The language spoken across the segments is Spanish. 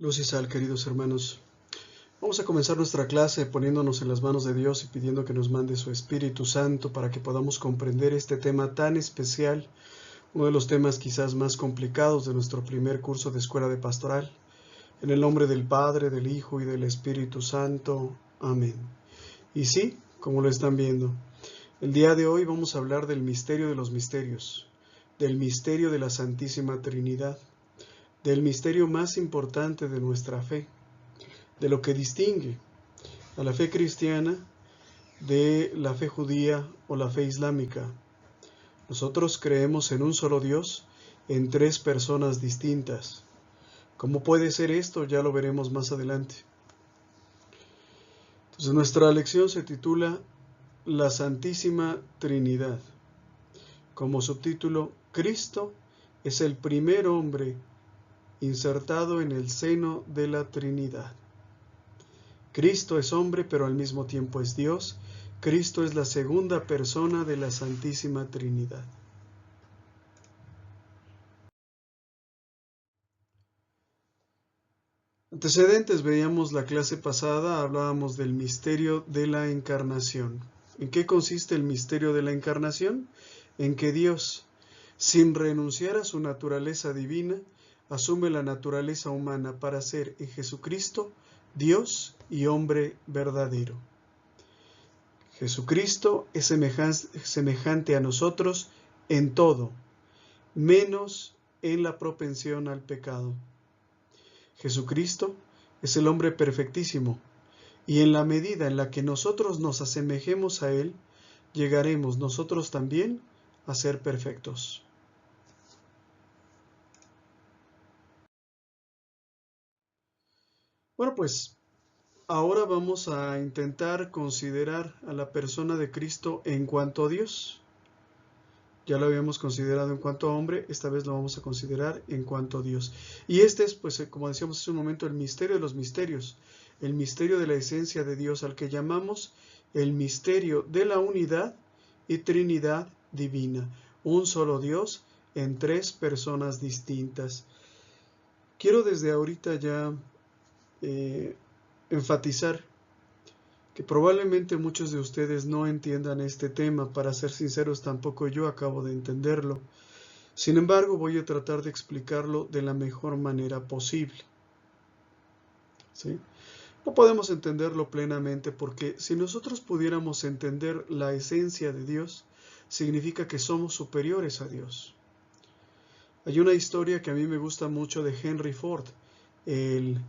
Luz y sal, queridos hermanos. Vamos a comenzar nuestra clase poniéndonos en las manos de Dios y pidiendo que nos mande su Espíritu Santo para que podamos comprender este tema tan especial, uno de los temas quizás más complicados de nuestro primer curso de Escuela de Pastoral. En el nombre del Padre, del Hijo y del Espíritu Santo. Amén. Y sí, como lo están viendo, el día de hoy vamos a hablar del misterio de los misterios, del misterio de la Santísima Trinidad, del misterio más importante de nuestra fe, de lo que distingue a la fe cristiana de la fe judía o la fe islámica. Nosotros creemos en un solo Dios, en tres personas distintas. ¿Cómo puede ser esto? Ya lo veremos más adelante. Entonces, nuestra lección se titula La Santísima Trinidad. Como subtítulo, Cristo es el primer hombre insertado en el seno de la Trinidad. Cristo es hombre, pero al mismo tiempo es Dios. Cristo es la segunda persona de la Santísima Trinidad. Antecedentes, veíamos la clase pasada, hablábamos del misterio de la encarnación. ¿En qué consiste el misterio de la encarnación? En que Dios, sin renunciar a su naturaleza divina, asume la naturaleza humana para ser en Jesucristo Dios y hombre verdadero. Jesucristo es semejante a nosotros en todo, menos en la propensión al pecado. Jesucristo es el hombre perfectísimo, y en la medida en la que nosotros nos asemejemos a Él, llegaremos nosotros también a ser perfectos. Bueno, pues ahora vamos a intentar considerar a la persona de Cristo en cuanto a Dios. Ya lo habíamos considerado en cuanto a hombre, esta vez lo vamos a considerar en cuanto a Dios. Y este es, pues, como decíamos hace un momento, el misterio de los misterios, el misterio de la esencia de Dios, al que llamamos el misterio de la unidad y Trinidad divina. Un solo Dios en tres personas distintas. Quiero desde ahorita ya enfatizar que probablemente muchos de ustedes no entiendan este tema. Para ser sinceros, tampoco yo acabo de entenderlo. Sin embargo, voy a tratar de explicarlo de la mejor manera posible. ¿Sí? No podemos entenderlo plenamente porque si nosotros pudiéramos entender la esencia de Dios, significa que somos superiores a Dios. Hay una historia que a mí me gusta mucho de Henry Ford, el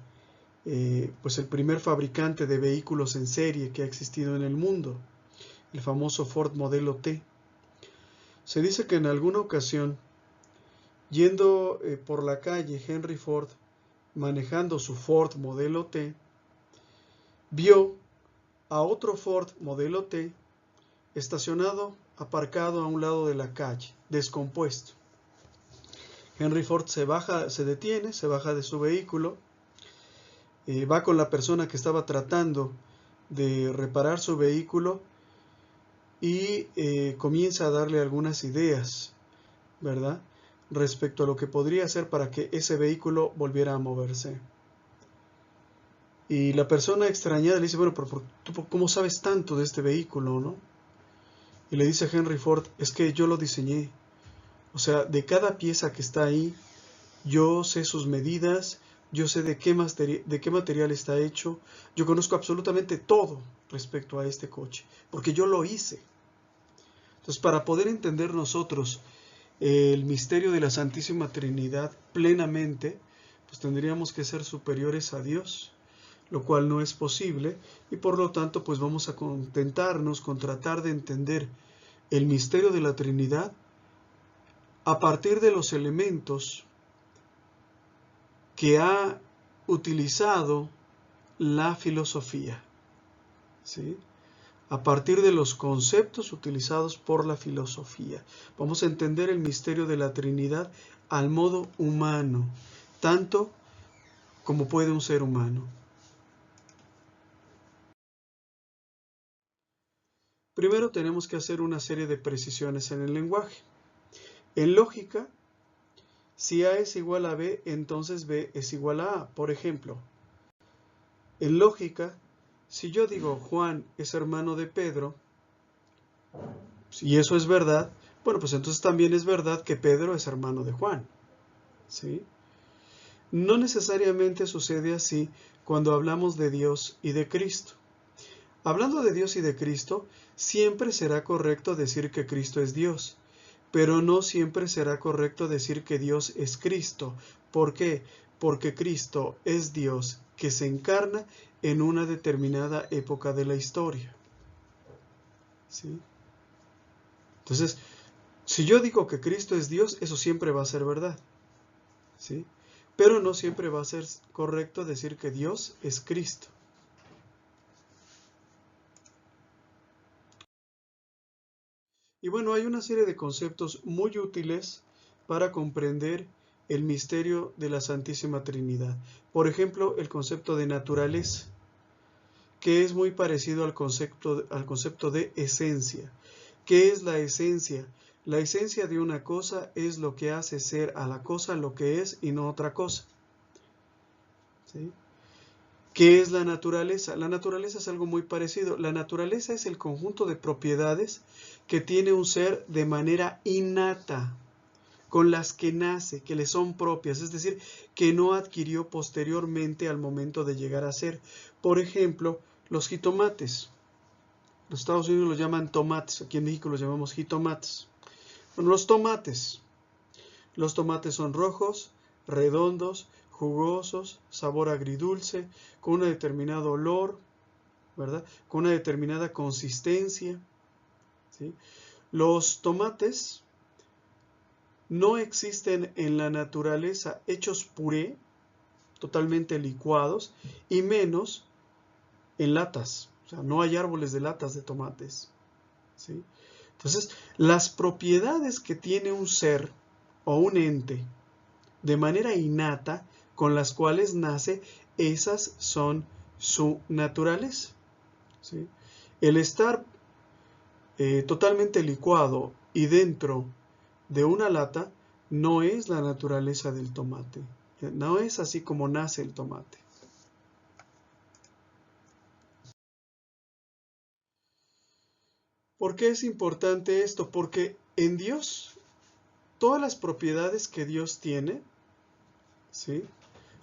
primer fabricante de vehículos en serie que ha existido en el mundo, el famoso Ford Modelo T. Se dice que en alguna ocasión, yendo por la calle, Henry Ford, manejando su Ford Modelo T, vio a otro Ford Modelo T estacionado, aparcado a un lado de la calle, descompuesto. Henry Ford se detiene, se baja de su vehículo, va con la persona que estaba tratando de reparar su vehículo y comienza a darle algunas ideas, ¿verdad?, respecto a lo que podría hacer para que ese vehículo volviera a moverse. Y la persona extrañada le dice, bueno, pero ¿tú cómo sabes tanto de este vehículo, no? Y le dice a Henry Ford, es que yo lo diseñé. O sea, de cada pieza que está ahí, yo sé sus medidas, yo sé de qué material está hecho, yo conozco absolutamente todo respecto a este coche, porque yo lo hice. Entonces, para poder entender nosotros el misterio de la Santísima Trinidad plenamente, pues tendríamos que ser superiores a Dios, lo cual no es posible, y por lo tanto, pues vamos a contentarnos con tratar de entender el misterio de la Trinidad a partir de los elementos que ha utilizado la filosofía, ¿sí?, a partir de los conceptos utilizados por la filosofía. Vamos a entender el misterio de la Trinidad al modo humano, tanto como puede un ser humano. Primero tenemos que hacer una serie de precisiones en el lenguaje. En lógica, Si A es igual a B, entonces B es igual a A. Por ejemplo, en lógica, si yo digo Juan es hermano de Pedro, y eso es verdad, bueno, pues entonces también es verdad que Pedro es hermano de Juan, ¿sí? No necesariamente sucede así cuando hablamos de Dios y de Cristo. Hablando de Dios y de Cristo, siempre será correcto decir que Cristo es Dios, pero no siempre será correcto decir que Dios es Cristo. ¿Por qué? Porque Cristo es Dios que se encarna en una determinada época de la historia, ¿sí? Entonces, si yo digo que Cristo es Dios, eso siempre va a ser verdad, ¿sí? Pero no siempre va a ser correcto decir que Dios es Cristo. Y bueno, hay una serie de conceptos muy útiles para comprender el misterio de la Santísima Trinidad. Por ejemplo, el concepto de naturaleza, que es muy parecido al concepto de esencia. ¿Qué es la esencia? La esencia de una cosa es lo que hace ser a la cosa lo que es y no otra cosa, ¿sí? ¿Qué es la naturaleza? La naturaleza es algo muy parecido. La naturaleza es el conjunto de propiedades que tiene un ser de manera innata, con las que nace, que le son propias, es decir, que no adquirió posteriormente al momento de llegar a ser. Por ejemplo, los jitomates. Los Estados Unidos los llaman tomates, aquí en México los llamamos jitomates. Bueno, los tomates. Los tomates son rojos, redondos, jugosos, sabor agridulce, con un determinado olor, ¿verdad? Con una determinada consistencia, ¿sí? Los tomates no existen en la naturaleza hechos puré, totalmente licuados, y menos en latas. O sea, no hay árboles de latas de tomates, ¿sí? Entonces, las propiedades que tiene un ser o un ente de manera innata, con las cuales nace, esas son su naturaleza, ¿sí? El estar totalmente licuado y dentro de una lata no es la naturaleza del tomate. No es así como nace el tomate. ¿Por qué es importante esto? Porque en Dios, todas las propiedades que Dios tiene, ¿sí?,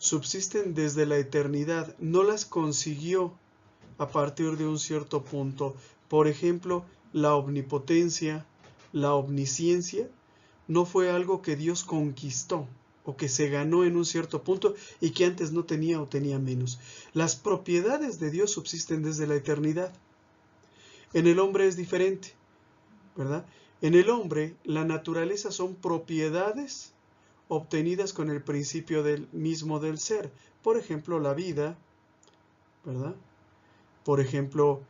subsisten desde la eternidad. No las consiguió a partir de un cierto punto. Por ejemplo, la omnipotencia, la omnisciencia, no fue algo que Dios conquistó o que se ganó en un cierto punto y que antes no tenía o tenía menos. Las propiedades de Dios subsisten desde la eternidad. En el hombre es diferente, ¿verdad? En el hombre, la naturaleza son propiedades obtenidas con el principio mismo del ser. Por ejemplo, la vida, ¿verdad? Por ejemplo,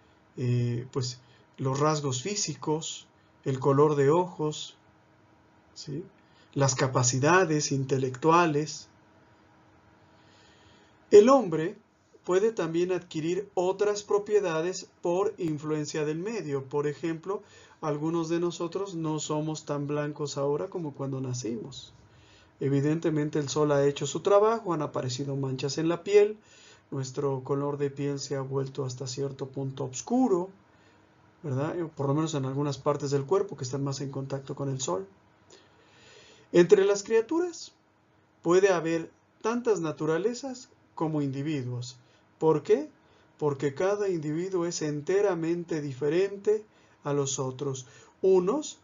pues los rasgos físicos, el color de ojos, ¿sí?, las capacidades intelectuales. El hombre puede también adquirir otras propiedades por influencia del medio. Por ejemplo, algunos de nosotros no somos tan blancos ahora como cuando nacimos. Evidentemente el sol ha hecho su trabajo, han aparecido manchas en la piel, nuestro color de piel se ha vuelto hasta cierto punto oscuro, ¿verdad? Por lo menos en algunas partes del cuerpo que están más en contacto con el sol. Entre las criaturas puede haber tantas naturalezas como individuos. ¿Por qué? Porque cada individuo es enteramente diferente a los otros. Unos,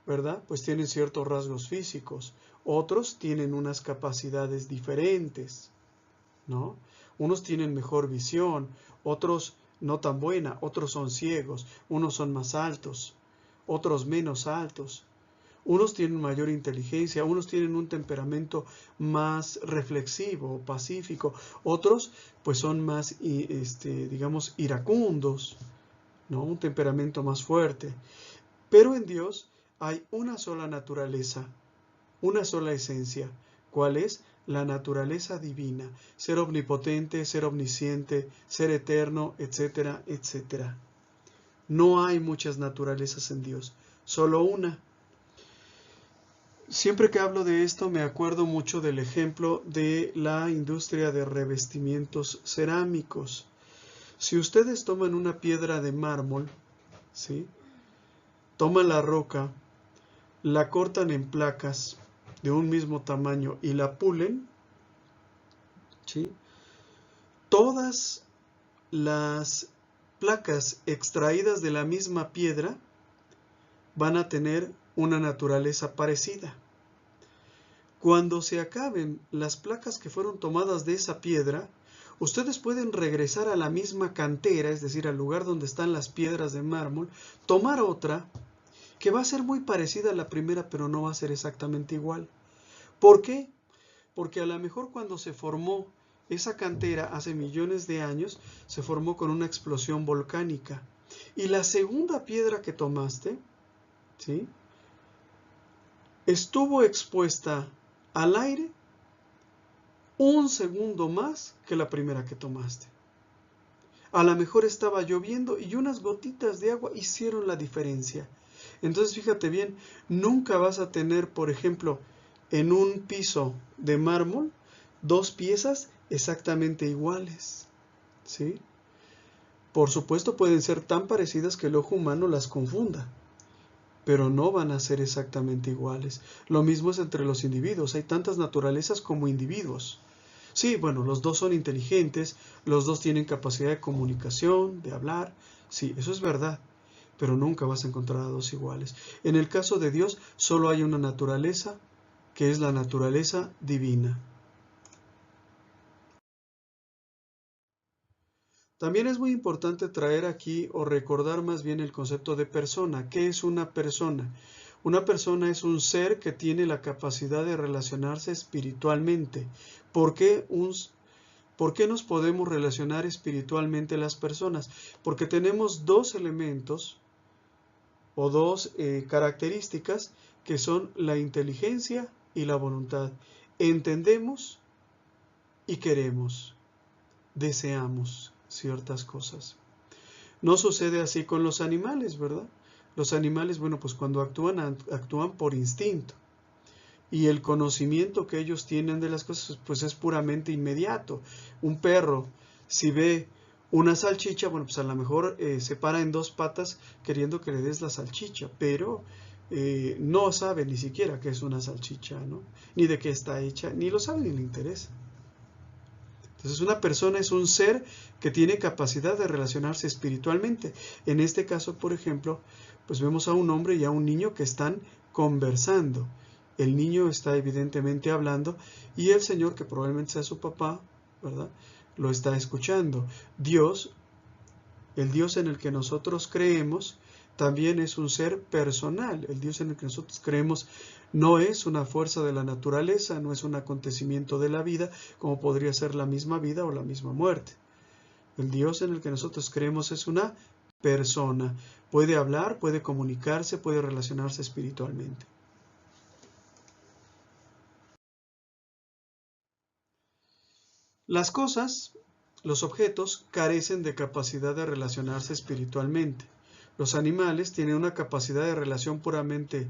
¿verdad?, pues tienen ciertos rasgos físicos. Otros tienen unas capacidades diferentes, ¿no? Unos tienen mejor visión, otros no tan buena, otros son ciegos, unos son más altos, otros menos altos. Unos tienen mayor inteligencia, unos tienen un temperamento más reflexivo, pacífico, otros pues son más, digamos, iracundos, ¿no? Un temperamento más fuerte. Pero en Dios hay una sola naturaleza, una sola esencia. ¿Cuál es? La naturaleza divina. Ser omnipotente, ser omnisciente, ser eterno, etcétera, etcétera. No hay muchas naturalezas en Dios, solo una. Siempre que hablo de esto me acuerdo mucho del ejemplo de la industria de revestimientos cerámicos. Si ustedes toman una piedra de mármol, ¿sí? Toman la roca, la cortan en placas de un mismo tamaño y la pulen, ¿sí? Todas las placas extraídas de la misma piedra van a tener una naturaleza parecida. Cuando se acaben las placas que fueron tomadas de esa piedra, ustedes pueden regresar a la misma cantera, es decir, al lugar donde están las piedras de mármol, tomar otra que va a ser muy parecida a la primera, pero no va a ser exactamente igual. ¿Por qué? Porque a lo mejor cuando se formó esa cantera hace millones de años, se formó con una explosión volcánica. Y la segunda piedra que tomaste, ¿sí?, estuvo expuesta al aire un segundo más que la primera que tomaste. A lo mejor estaba lloviendo y unas gotitas de agua hicieron la diferencia. Entonces fíjate bien, nunca vas a tener, por ejemplo, en un piso de mármol, dos piezas exactamente iguales, ¿sí? Por supuesto pueden ser tan parecidas que el ojo humano las confunda, pero no van a ser exactamente iguales. Lo mismo es entre los individuos, hay tantas naturalezas como individuos. Sí, bueno, los dos son inteligentes, los dos tienen capacidad de comunicación, de hablar, sí, eso es verdad, pero nunca vas a encontrar a dos iguales. En el caso de Dios, solo hay una naturaleza, que es la naturaleza divina. También es muy importante traer aquí o recordar más bien el concepto de persona. ¿Qué es una persona? Una persona es un ser que tiene la capacidad de relacionarse espiritualmente. ¿Por qué nos podemos relacionar espiritualmente las personas? Porque tenemos dos elementos o dos características que son la inteligencia y la voluntad. Entendemos y queremos, deseamos ciertas cosas. No sucede así con los animales, ¿verdad? Los animales, bueno, pues cuando actúan por instinto. Y el conocimiento que ellos tienen de las cosas, pues es puramente inmediato. Un perro, si ve una salchicha, bueno, pues a lo mejor se para en dos patas queriendo que le des la salchicha, pero no sabe ni siquiera qué es una salchicha, ¿no? Ni de qué está hecha, ni lo sabe ni le interesa. Entonces una persona es un ser que tiene capacidad de relacionarse espiritualmente. En este caso, por ejemplo, pues vemos a un hombre y a un niño que están conversando. El niño está evidentemente hablando y el Señor, que probablemente sea su papá, ¿verdad?, lo está escuchando. Dios, el Dios en el que nosotros creemos, también es un ser personal. El Dios en el que nosotros creemos no es una fuerza de la naturaleza, no es un acontecimiento de la vida, como podría ser la misma vida o la misma muerte. El Dios en el que nosotros creemos es una persona. Puede hablar, puede comunicarse, puede relacionarse espiritualmente. Las cosas, los objetos, carecen de capacidad de relacionarse espiritualmente. Los animales tienen una capacidad de relación puramente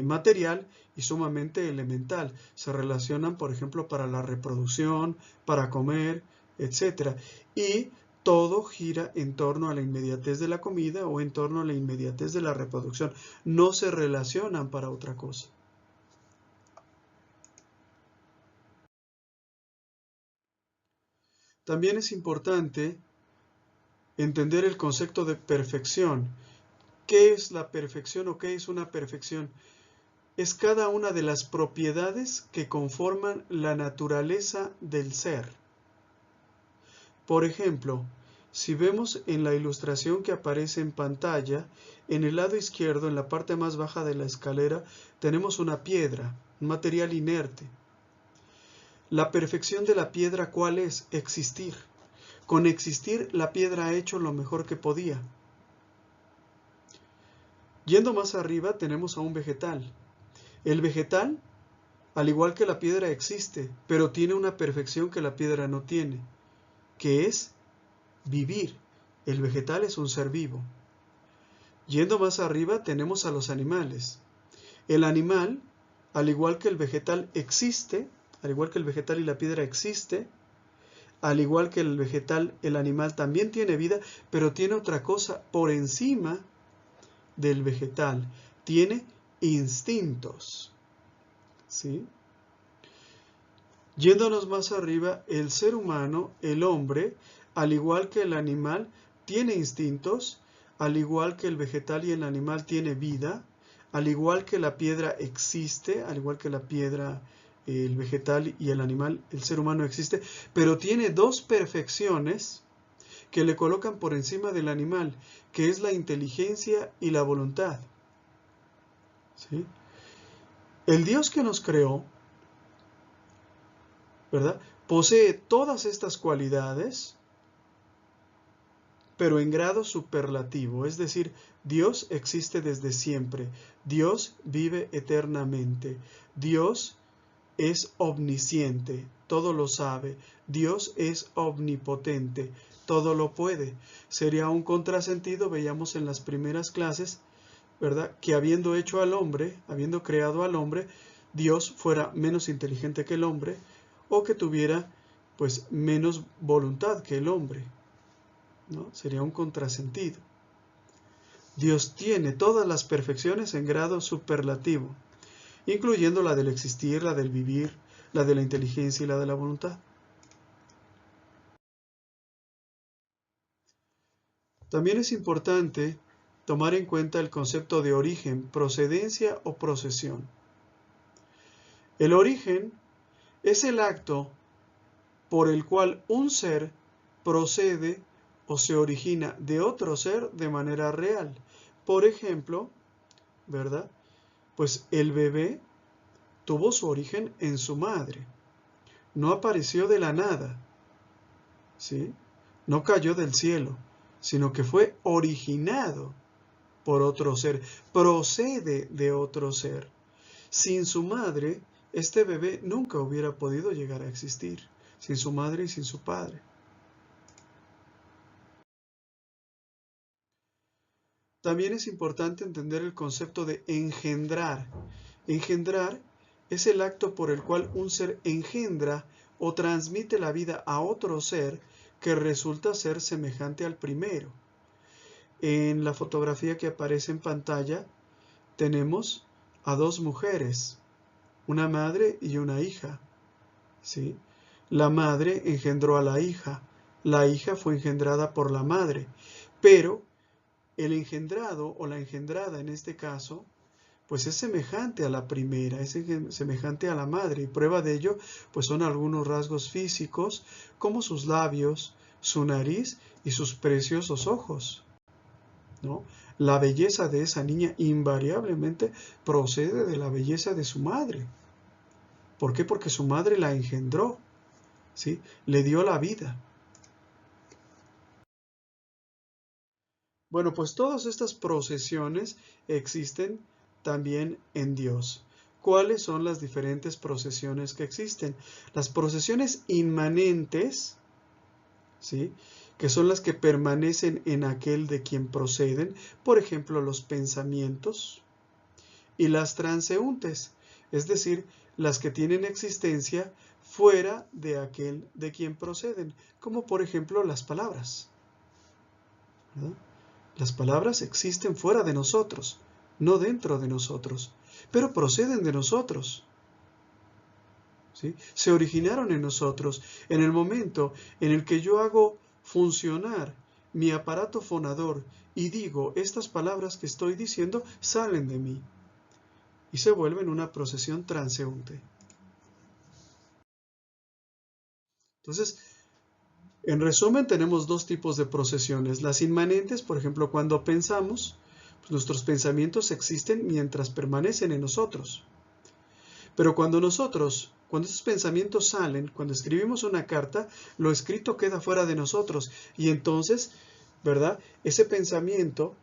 material y sumamente elemental. Se relacionan, por ejemplo, para la reproducción, para comer, etc. Y todo gira en torno a la inmediatez de la comida o en torno a la inmediatez de la reproducción. No se relacionan para otra cosa. También es importante entender el concepto de perfección. ¿Qué es la perfección o qué es una perfección? Es cada una de las propiedades que conforman la naturaleza del ser. Por ejemplo, si vemos en la ilustración que aparece en pantalla, en el lado izquierdo, en la parte más baja de la escalera, tenemos una piedra, un material inerte. La perfección de la piedra, ¿cuál es? Existir. Con existir, la piedra ha hecho lo mejor que podía. Yendo más arriba, tenemos a un vegetal. El vegetal, al igual que la piedra, existe, pero tiene una perfección que la piedra no tiene, que es vivir. El vegetal es un ser vivo. Yendo más arriba, tenemos a los animales. El animal, al igual que el vegetal existe, al igual que el vegetal y la piedra existe, al igual que el vegetal, el animal también tiene vida, pero tiene otra cosa por encima del vegetal. Tiene instintos. ¿Sí? Yéndonos más arriba, el ser humano, el hombre, al igual que el animal, tiene instintos, al igual que el vegetal y el animal tiene vida, al igual que la piedra existe, al igual que la piedra, el vegetal y el animal, el ser humano existe, pero tiene dos perfecciones que le colocan por encima del animal, que es la inteligencia y la voluntad. ¿Sí? El Dios que nos creó, ¿verdad?, posee todas estas cualidades, pero en grado superlativo, es decir, Dios existe desde siempre, Dios vive eternamente, Dios es omnisciente, todo lo sabe, Dios es omnipotente, todo lo puede. Sería un contrasentido, veíamos en las primeras clases, ¿verdad?, que habiendo hecho al hombre, habiendo creado al hombre, Dios fuera menos inteligente que el hombre, o que tuviera pues menos voluntad que el hombre, ¿no? Sería un contrasentido. Dios tiene todas las perfecciones en grado superlativo, incluyendo la del existir, la del vivir, la de la inteligencia y la de la voluntad. También es importante tomar en cuenta el concepto de origen, procedencia o procesión. El origen es el acto por el cual un ser procede o se origina de otro ser de manera real. Por ejemplo, ¿verdad?, pues el bebé tuvo su origen en su madre. No apareció de la nada, ¿sí? No cayó del cielo, sino que fue originado por otro ser, procede de otro ser. Sin su madre, este bebé nunca hubiera podido llegar a existir, sin su madre y sin su padre. También es importante entender el concepto de engendrar. Engendrar es el acto por el cual un ser engendra o transmite la vida a otro ser que resulta ser semejante al primero. En la fotografía que aparece en pantalla tenemos a dos mujeres, una madre y una hija, ¿sí? La madre engendró a la hija fue engendrada por la madre, pero el engendrado o la engendrada en este caso, pues es semejante a la primera, es semejante a la madre, y prueba de ello pues son algunos rasgos físicos como sus labios, su nariz y sus preciosos ojos, ¿no? La belleza de esa niña invariablemente procede de la belleza de su madre. ¿Por qué? Porque su madre la engendró, ¿sí? Le dio la vida. Bueno, pues todas estas procesiones existen también en Dios. ¿Cuáles son las diferentes procesiones que existen? Las procesiones inmanentes, ¿sí?, que son las que permanecen en aquel de quien proceden, por ejemplo, los pensamientos, y las transeúntes, es decir, las que tienen existencia fuera de aquel de quien proceden, como por ejemplo las palabras, ¿verdad? Las palabras existen fuera de nosotros, no dentro de nosotros, pero proceden de nosotros, ¿sí? Se originaron en nosotros. En el momento en el que yo hago funcionar mi aparato fonador y digo, estas palabras que estoy diciendo salen de mí y se vuelven una procesión transeúnte. Entonces, en resumen, tenemos dos tipos de procesiones. Las inmanentes, por ejemplo, cuando pensamos, pues nuestros pensamientos existen mientras permanecen en nosotros. Pero cuando estos pensamientos salen, cuando escribimos una carta, lo escrito queda fuera de nosotros. Y entonces, ¿verdad?, ese pensamiento,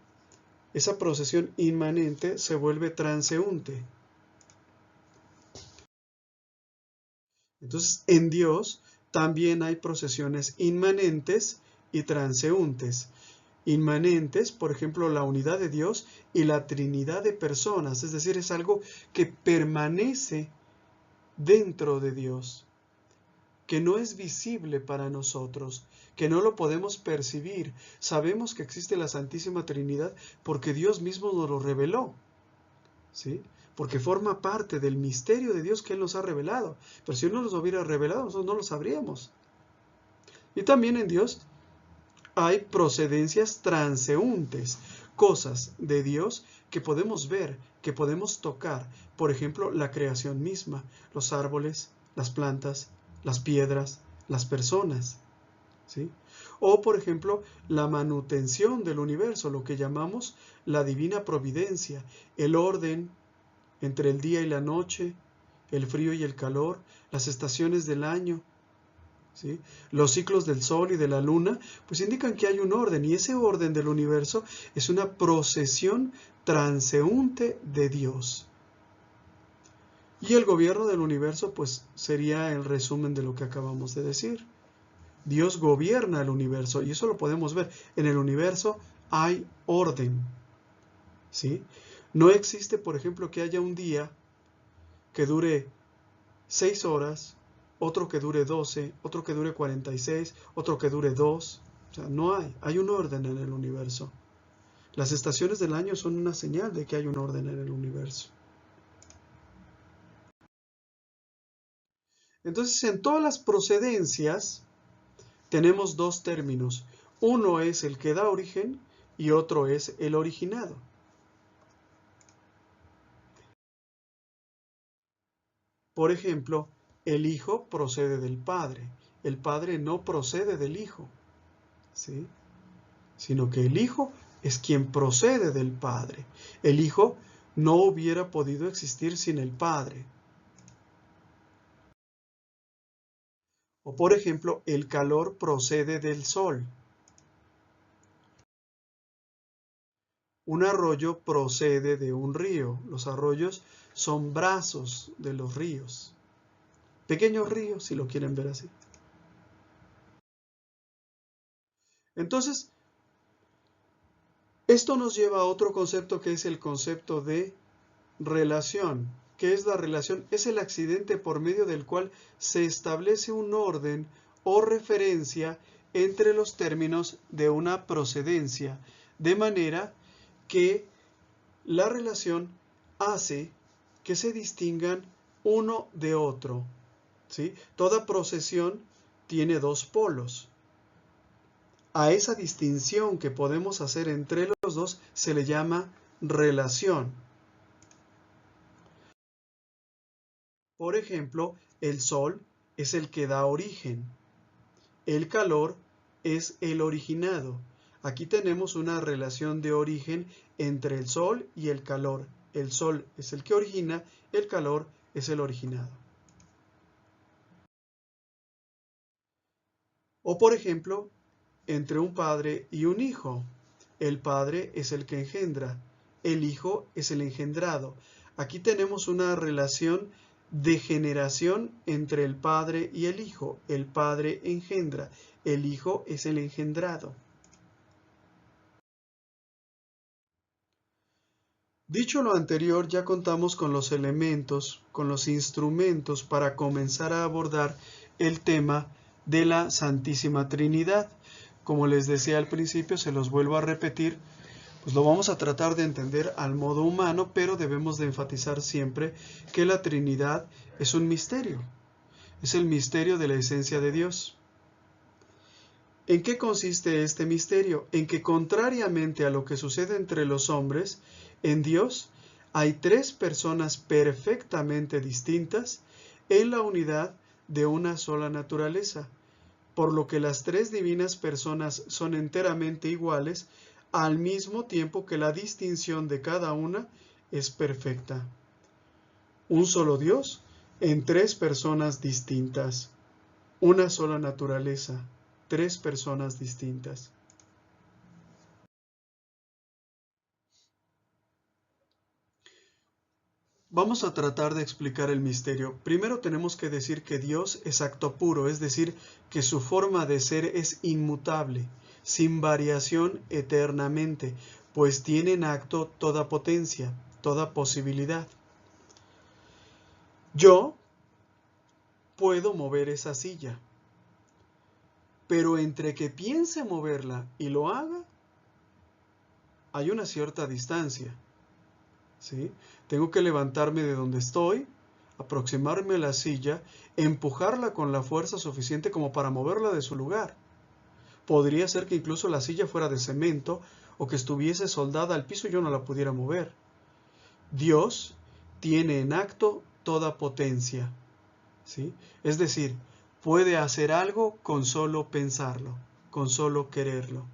esa procesión inmanente se vuelve transeúnte. Entonces, en Dios también hay procesiones inmanentes y transeúntes. inmanentes, por ejemplo, la unidad de Dios y la Trinidad de personas, es decir, es algo que permanece dentro de Dios, que no es visible para nosotros, que no lo podemos percibir. Sabemos que existe la Santísima Trinidad porque Dios mismo nos lo reveló, ¿sí? Porque forma parte del misterio de Dios que Él nos ha revelado. Pero si Él no nos hubiera revelado, nosotros no lo sabríamos. Y también en Dios hay procedencias transeúntes, cosas de Dios que podemos ver, que podemos tocar. Por ejemplo, la creación misma, los árboles, las plantas, las piedras, las personas, ¿sí? O, por ejemplo, la manutención del universo, lo que llamamos la divina providencia, el orden entre el día y la noche, el frío y el calor, las estaciones del año, ¿sí? Los ciclos del sol y de la luna, pues indican que hay un orden, y ese orden del universo es una procesión transeúnte de Dios. Y el gobierno del universo, pues sería el resumen de lo que acabamos de decir. Dios gobierna el universo, y eso lo podemos ver. En el universo hay orden, ¿sí? No existe, por ejemplo, que haya un día que dure 6 horas, otro que dure 12, otro que dure 46, otro que dure 2. O sea, no hay un orden en el universo. Las estaciones del año son una señal de que hay un orden en el universo. Entonces, en todas las procedencias tenemos dos términos. Uno es el que da origen y otro es el originado. Por ejemplo, el Hijo procede del Padre. El Padre no procede del Hijo, ¿sí? Sino que el Hijo es quien procede del Padre. El Hijo no hubiera podido existir sin el Padre. O por ejemplo, el calor procede del sol. Un arroyo procede de un río. Los arroyos son brazos de los ríos. Pequeños ríos, si lo quieren ver así. Entonces, esto nos lleva a otro concepto que es el concepto de relación. ¿Qué es la relación? Es el accidente por medio del cual se establece un orden o referencia entre los términos de una procedencia, de manera que la relación hace que se distingan uno de otro, ¿sí? Toda procesión tiene dos polos. A esa distinción que podemos hacer entre los dos se le llama relación. Por ejemplo, el sol es el que da origen. El calor es el originado. Aquí tenemos una relación de origen entre el sol y el calor. El sol es el que origina, el calor es el originado. O por ejemplo, entre un padre y un hijo. El padre es el que engendra, el hijo es el engendrado. Aquí tenemos una relación de generación entre el padre y el hijo. El padre engendra, el hijo es el engendrado. Dicho lo anterior, ya contamos con los elementos, con los instrumentos para comenzar a abordar el tema de la Santísima Trinidad. Como les decía al principio, se los vuelvo a repetir, pues lo vamos a tratar de entender al modo humano, pero debemos de enfatizar siempre que la Trinidad es un misterio. Es el misterio de la esencia de Dios. ¿En qué consiste este misterio? En que contrariamente a lo que sucede entre los hombres, en Dios hay tres personas perfectamente distintas en la unidad de una sola naturaleza, por lo que las tres divinas personas son enteramente iguales, al mismo tiempo que la distinción de cada una es perfecta. Un solo Dios en tres personas distintas, una sola naturaleza, tres personas distintas. Vamos a tratar de explicar el misterio. Primero tenemos que decir que Dios es acto puro, es decir, que su forma de ser es inmutable. sin variación eternamente, pues tiene en acto toda potencia, toda posibilidad. Yo puedo mover esa silla, pero entre que piense moverla y lo haga, hay una cierta distancia, ¿sí? Tengo que levantarme de donde estoy, aproximarme a la silla, empujarla con la fuerza suficiente como para moverla de su lugar. Podría ser que incluso la silla fuera de cemento o que estuviese soldada al piso y yo no la pudiera mover. Dios tiene en acto toda potencia, ¿sí? Es decir, puede hacer algo con solo pensarlo, con solo quererlo.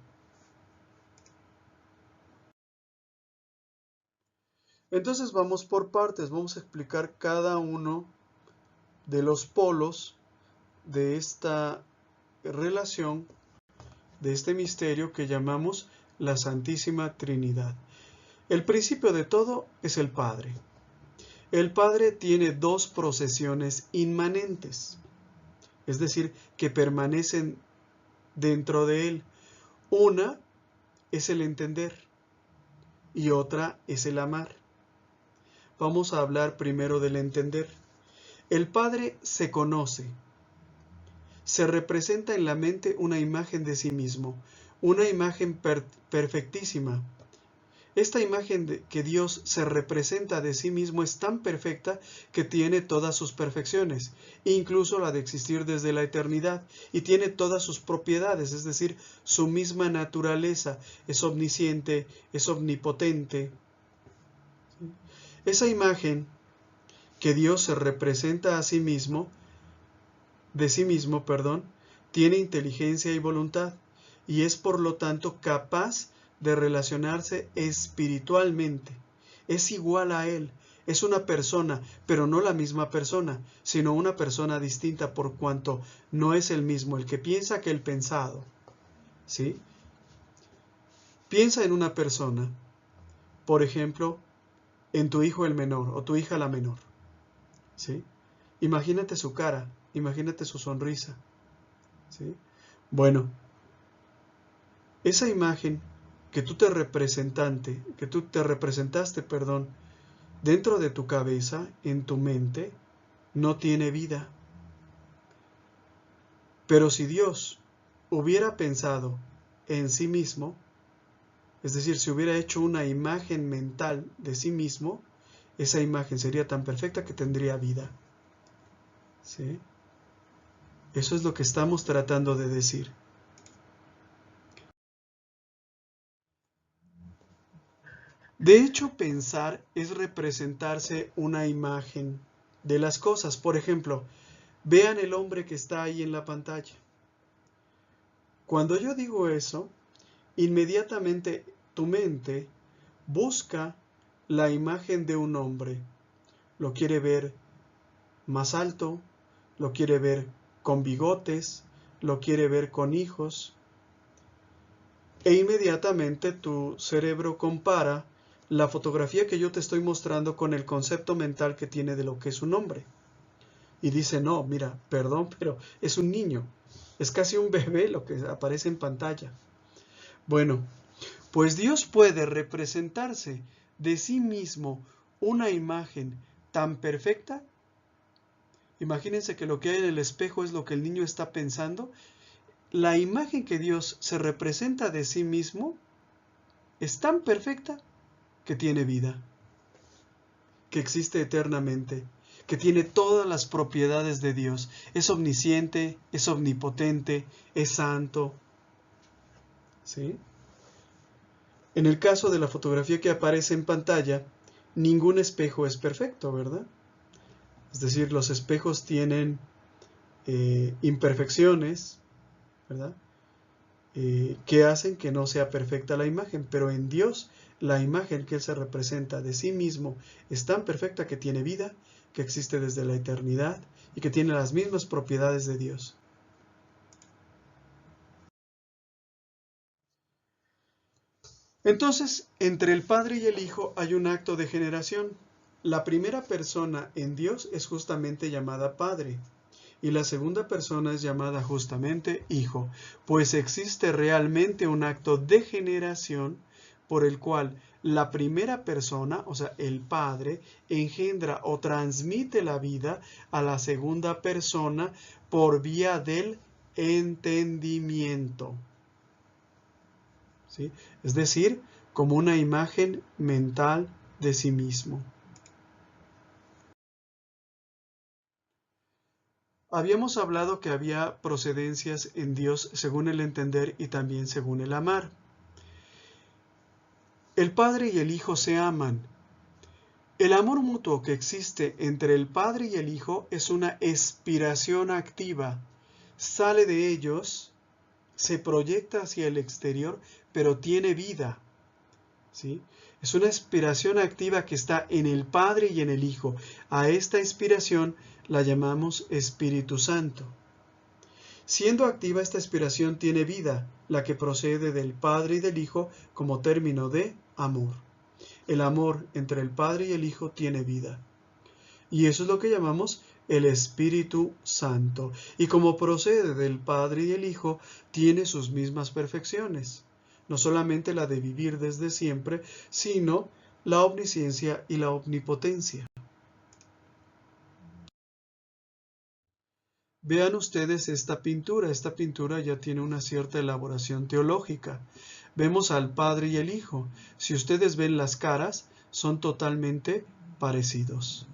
Entonces vamos por partes, vamos a explicar cada uno de los polos de esta relación, de este misterio que llamamos la Santísima Trinidad. El principio de todo es el Padre. El Padre tiene dos procesiones inmanentes, es decir, que permanecen dentro de Él. Una es el entender y otra es el amar. Vamos a hablar primero del entender. El Padre se conoce. Se representa en la mente una imagen de sí mismo, una imagen perfectísima. Esta imagen que Dios se representa de sí mismo es tan perfecta que tiene todas sus perfecciones, incluso la de existir desde la eternidad, y tiene todas sus propiedades, es decir, su misma naturaleza, es omnisciente, es omnipotente. Esa imagen que Dios se representa a sí mismo, tiene inteligencia y voluntad, y es por lo tanto capaz de relacionarse espiritualmente. Es igual a Él, es una persona, pero no la misma persona, sino una persona distinta por cuanto no es el mismo el que piensa que el pensado. ¿Sí? Piensa en una persona, por ejemplo, en tu hijo el menor o tu hija la menor. ¿Sí? Imagínate su cara, imagínate su sonrisa. ¿Sí? Bueno, esa imagen que tú te representaste, dentro de tu cabeza, en tu mente, no tiene vida. Pero si Dios hubiera pensado en sí mismo, es decir, si hubiera hecho una imagen mental de sí mismo, esa imagen sería tan perfecta que tendría vida. ¿Sí? Eso es lo que estamos tratando de decir. De hecho, pensar es representarse una imagen de las cosas. Por ejemplo, vean el hombre que está ahí en la pantalla. Cuando yo digo eso, inmediatamente tu mente busca la imagen de un hombre. Lo quiere ver más alto, lo quiere ver con bigotes, lo quiere ver con hijos. E inmediatamente tu cerebro compara la fotografía que yo te estoy mostrando con el concepto mental que tiene de lo que es un hombre. Y dice, no, mira, perdón, pero es un niño. Es casi un bebé lo que aparece en pantalla. Bueno, pues Dios puede representarse de sí mismo una imagen tan perfecta. Imagínense que lo que hay en el espejo es lo que el niño está pensando. La imagen que Dios se representa de sí mismo es tan perfecta que tiene vida, que existe eternamente, que tiene todas las propiedades de Dios. Es omnisciente, es omnipotente, es santo. ¿Sí? En el caso de la fotografía que aparece en pantalla, ningún espejo es perfecto, ¿verdad? Es decir, los espejos tienen imperfecciones, ¿verdad? Que hacen que no sea perfecta la imagen, pero en Dios la imagen que Él se representa de sí mismo es tan perfecta que tiene vida, que existe desde la eternidad y que tiene las mismas propiedades de Dios. Entonces, entre el Padre y el Hijo hay un acto de generación. La primera persona en Dios es justamente llamada Padre. Y la segunda persona es llamada justamente hijo, pues existe realmente un acto de generación por el cual la primera persona, o sea, el padre, engendra o transmite la vida a la segunda persona por vía del entendimiento. ¿Sí? Es decir, como una imagen mental de sí mismo. Habíamos hablado que había procedencias en Dios según el entender y también según el amar. El Padre y el Hijo se aman. El amor mutuo que existe entre el Padre y el Hijo es una expiración activa. Sale de ellos, se proyecta hacia el exterior, pero tiene vida. ¿Sí? Es una expiración activa que está en el Padre y en el Hijo. A esta expiración la llamamos Espíritu Santo. Siendo activa, esta expiración tiene vida, la que procede del Padre y del Hijo como término de amor. El amor entre el Padre y el Hijo tiene vida. Y eso es lo que llamamos el Espíritu Santo. Y como procede del Padre y el Hijo, tiene sus mismas perfecciones. No solamente la de vivir desde siempre, sino la omnisciencia y la omnipotencia. Vean ustedes esta pintura ya tiene una cierta elaboración teológica. Vemos al Padre y el Hijo. Si ustedes ven las caras, son totalmente parecidos,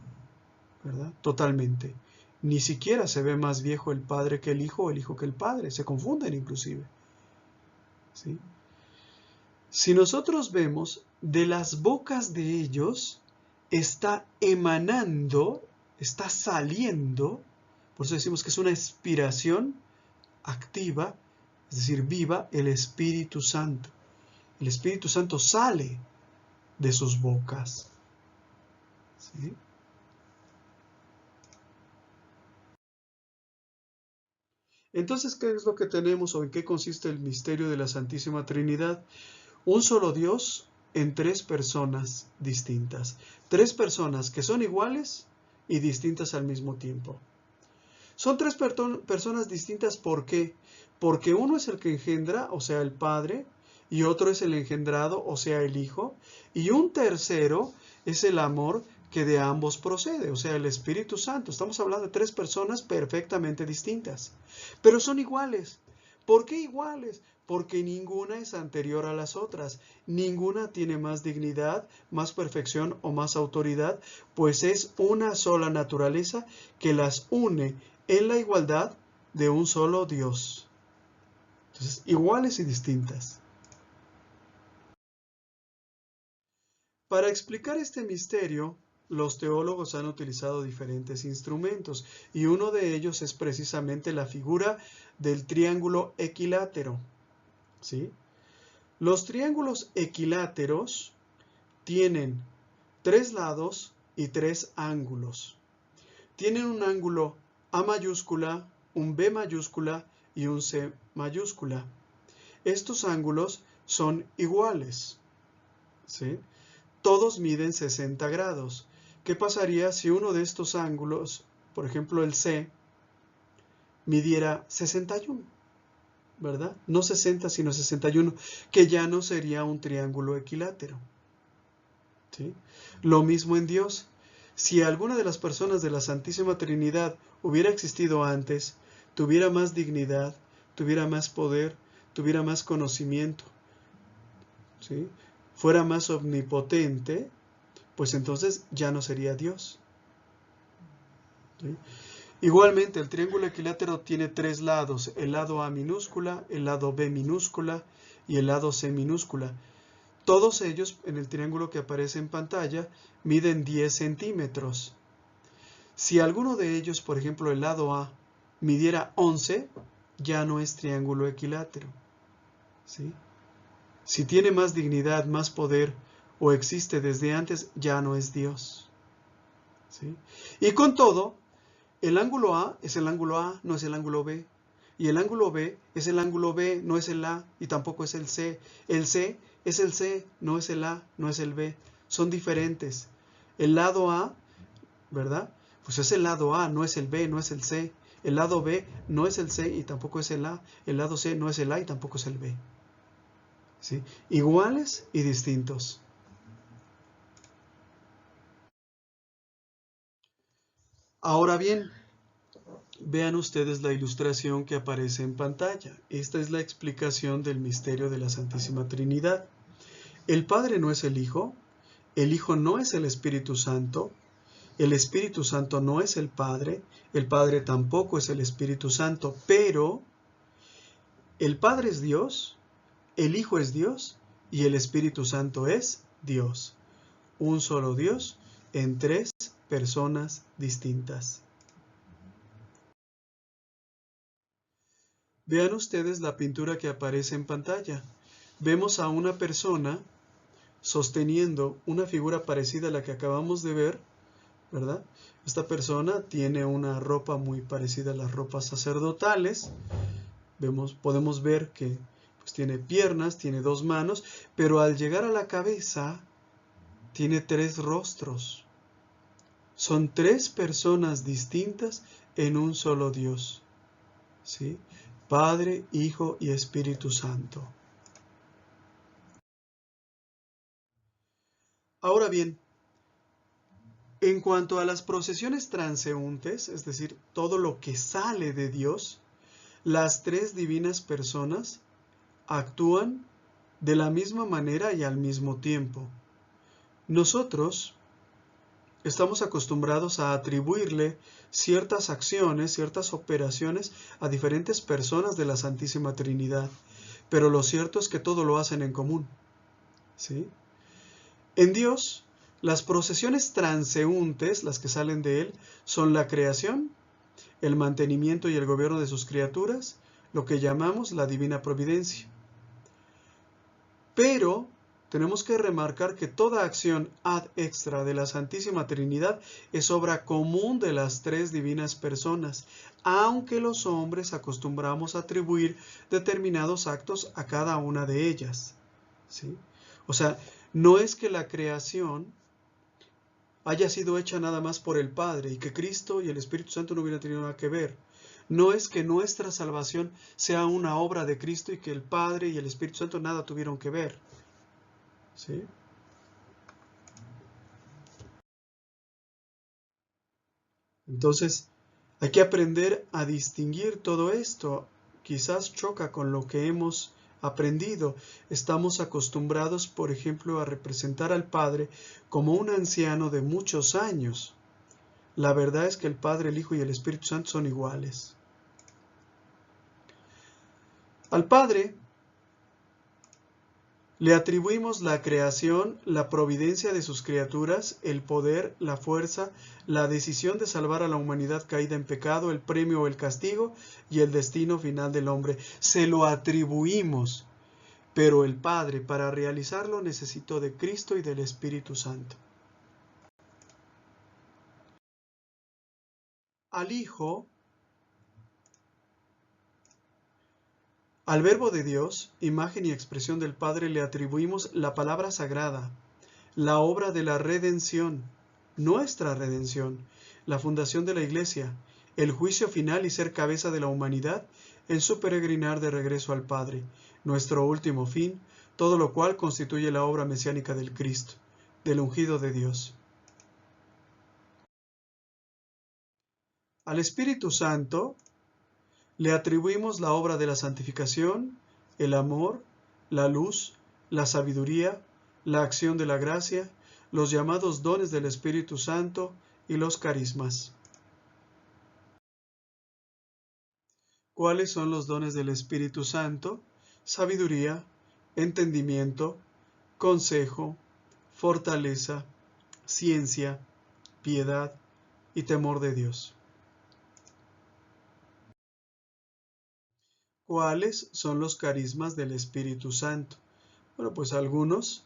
¿verdad? Totalmente. Ni siquiera se ve más viejo el Padre que el Hijo o el Hijo que el Padre. Se confunden inclusive. ¿Sí? Si nosotros vemos, de las bocas de ellos está emanando, está saliendo, por eso decimos que es una expiración activa, es decir, viva, el Espíritu Santo. El Espíritu Santo sale de sus bocas. ¿Sí? Entonces, ¿qué es lo que tenemos o en qué consiste el misterio de la Santísima Trinidad? Un solo Dios en tres personas distintas. Tres personas que son iguales y distintas al mismo tiempo. Son tres personas distintas, ¿por qué? Porque uno es el que engendra, o sea, el Padre, y otro es el engendrado, o sea, el Hijo, y un tercero es el amor que de ambos procede, o sea, el Espíritu Santo. Estamos hablando de tres personas perfectamente distintas, pero son iguales. ¿Por qué iguales? Porque ninguna es anterior a las otras, ninguna tiene más dignidad, más perfección o más autoridad, pues es una sola naturaleza que las une en la igualdad de un solo Dios. Entonces, iguales y distintas. Para explicar este misterio, los teólogos han utilizado diferentes instrumentos y uno de ellos es precisamente la figura del triángulo equilátero. ¿Sí? Los triángulos equiláteros tienen tres lados y tres ángulos. Tienen un ángulo A mayúscula, un B mayúscula y un C mayúscula. Estos ángulos son iguales. ¿Sí? Todos miden 60 grados. ¿Qué pasaría si uno de estos ángulos, por ejemplo el C, midiera 61? ¿Verdad? No 60, sino 61, que ya no sería un triángulo equilátero. ¿Sí? Lo mismo en Dios. Si alguna de las personas de la Santísima Trinidad hubiera existido antes, tuviera más dignidad, tuviera más poder, tuviera más conocimiento, ¿sí? Fuera más omnipotente, pues entonces ya no sería Dios. ¿Sí? Igualmente, el triángulo equilátero tiene tres lados, el lado A minúscula, el lado B minúscula y el lado C minúscula. Todos ellos, en el triángulo que aparece en pantalla, miden 10 centímetros. Si alguno de ellos, por ejemplo el lado A, midiera 11, ya no es triángulo equilátero. ¿Sí? Si tiene más dignidad, más poder, o existe desde antes, ya no es Dios. ¿Sí? Y con todo, el ángulo A es el ángulo A, no es el ángulo B. Y el ángulo B es el ángulo B, no es el A, y tampoco es el C. El C es el C, no es el A, no es el B. Son diferentes. El lado A, ¿verdad? Pues es el lado A, no es el B, no es el C. El lado B no es el C y tampoco es el A. El lado C no es el A y tampoco es el B. ¿Sí? Iguales y distintos. Ahora bien, vean ustedes la ilustración que aparece en pantalla. Esta es la explicación del misterio de la Santísima Trinidad. El Padre no es el Hijo no es el Espíritu Santo no es el Padre tampoco es el Espíritu Santo, pero el Padre es Dios, el Hijo es Dios y el Espíritu Santo es Dios. Un solo Dios en tres personas distintas. Vean ustedes la pintura que aparece en pantalla. Vemos a una persona sosteniendo una figura parecida a la que acabamos de ver, ¿verdad? Esta persona tiene una ropa muy parecida a las ropas sacerdotales. Podemos ver que pues, tiene piernas, tiene dos manos, pero al llegar a la cabeza tiene tres rostros. Son tres personas distintas en un solo Dios, ¿sí? Padre, Hijo y Espíritu Santo. Ahora bien, en cuanto a las procesiones transeúntes, es decir, todo lo que sale de Dios, las tres divinas personas actúan de la misma manera y al mismo tiempo. Nosotros estamos acostumbrados a atribuirle ciertas acciones, ciertas operaciones a diferentes personas de la Santísima Trinidad, pero lo cierto es que todo lo hacen en común, ¿sí? En Dios, las procesiones transeúntes, las que salen de Él, son la creación, el mantenimiento y el gobierno de sus criaturas, lo que llamamos la divina providencia. Pero tenemos que remarcar que toda acción ad extra de la Santísima Trinidad es obra común de las tres divinas personas, aunque los hombres acostumbramos a atribuir determinados actos a cada una de ellas, ¿sí? O sea, no es que la creación haya sido hecha nada más por el Padre y que Cristo y el Espíritu Santo no hubieran tenido nada que ver. No es que nuestra salvación sea una obra de Cristo y que el Padre y el Espíritu Santo nada tuvieron que ver, ¿sí? Entonces, hay que aprender a distinguir todo esto. Quizás choca con lo que hemos aprendido. Estamos acostumbrados, por ejemplo, a representar al Padre como un anciano de muchos años. La verdad es que el Padre, el Hijo y el Espíritu Santo son iguales. Al Padre le atribuimos la creación, la providencia de sus criaturas, el poder, la fuerza, la decisión de salvar a la humanidad caída en pecado, el premio o el castigo y el destino final del hombre. Se lo atribuimos, pero el Padre para realizarlo necesitó de Cristo y del Espíritu Santo. Al Hijo, al Verbo de Dios, imagen y expresión del Padre, le atribuimos la palabra sagrada, la obra de la redención, nuestra redención, la fundación de la Iglesia, el juicio final y ser cabeza de la humanidad en su peregrinar de regreso al Padre, nuestro último fin, todo lo cual constituye la obra mesiánica del Cristo, del ungido de Dios. Al Espíritu Santo le atribuimos la obra de la santificación, el amor, la luz, la sabiduría, la acción de la gracia, los llamados dones del Espíritu Santo y los carismas. ¿Cuáles son los dones del Espíritu Santo? Sabiduría, entendimiento, consejo, fortaleza, ciencia, piedad y temor de Dios. ¿Cuáles son los carismas del Espíritu Santo? Bueno, pues algunos,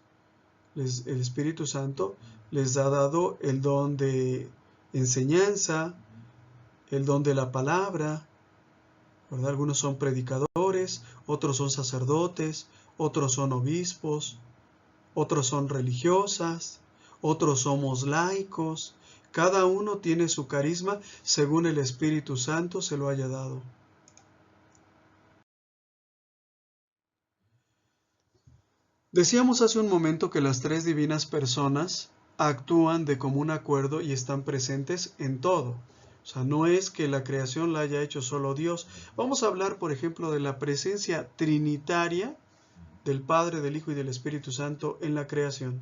el Espíritu Santo les ha dado el don de enseñanza, el don de la palabra, ¿verdad? Algunos son predicadores, otros son sacerdotes, otros son obispos, otros son religiosas, otros somos laicos. Cada uno tiene su carisma según el Espíritu Santo se lo haya dado. Decíamos hace un momento que las tres divinas personas actúan de común acuerdo y están presentes en todo. O sea, no es que la creación la haya hecho solo Dios. Vamos a hablar, por ejemplo, de la presencia trinitaria del Padre, del Hijo y del Espíritu Santo en la creación.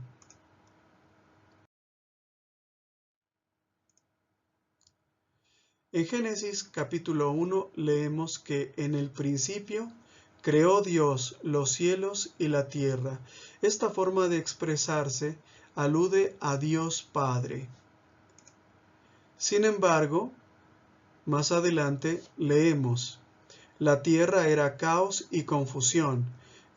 En Génesis capítulo 1 leemos que en el principio creó Dios los cielos y la tierra. Esta forma de expresarse alude a Dios Padre. Sin embargo, más adelante leemos, la tierra era caos y confusión,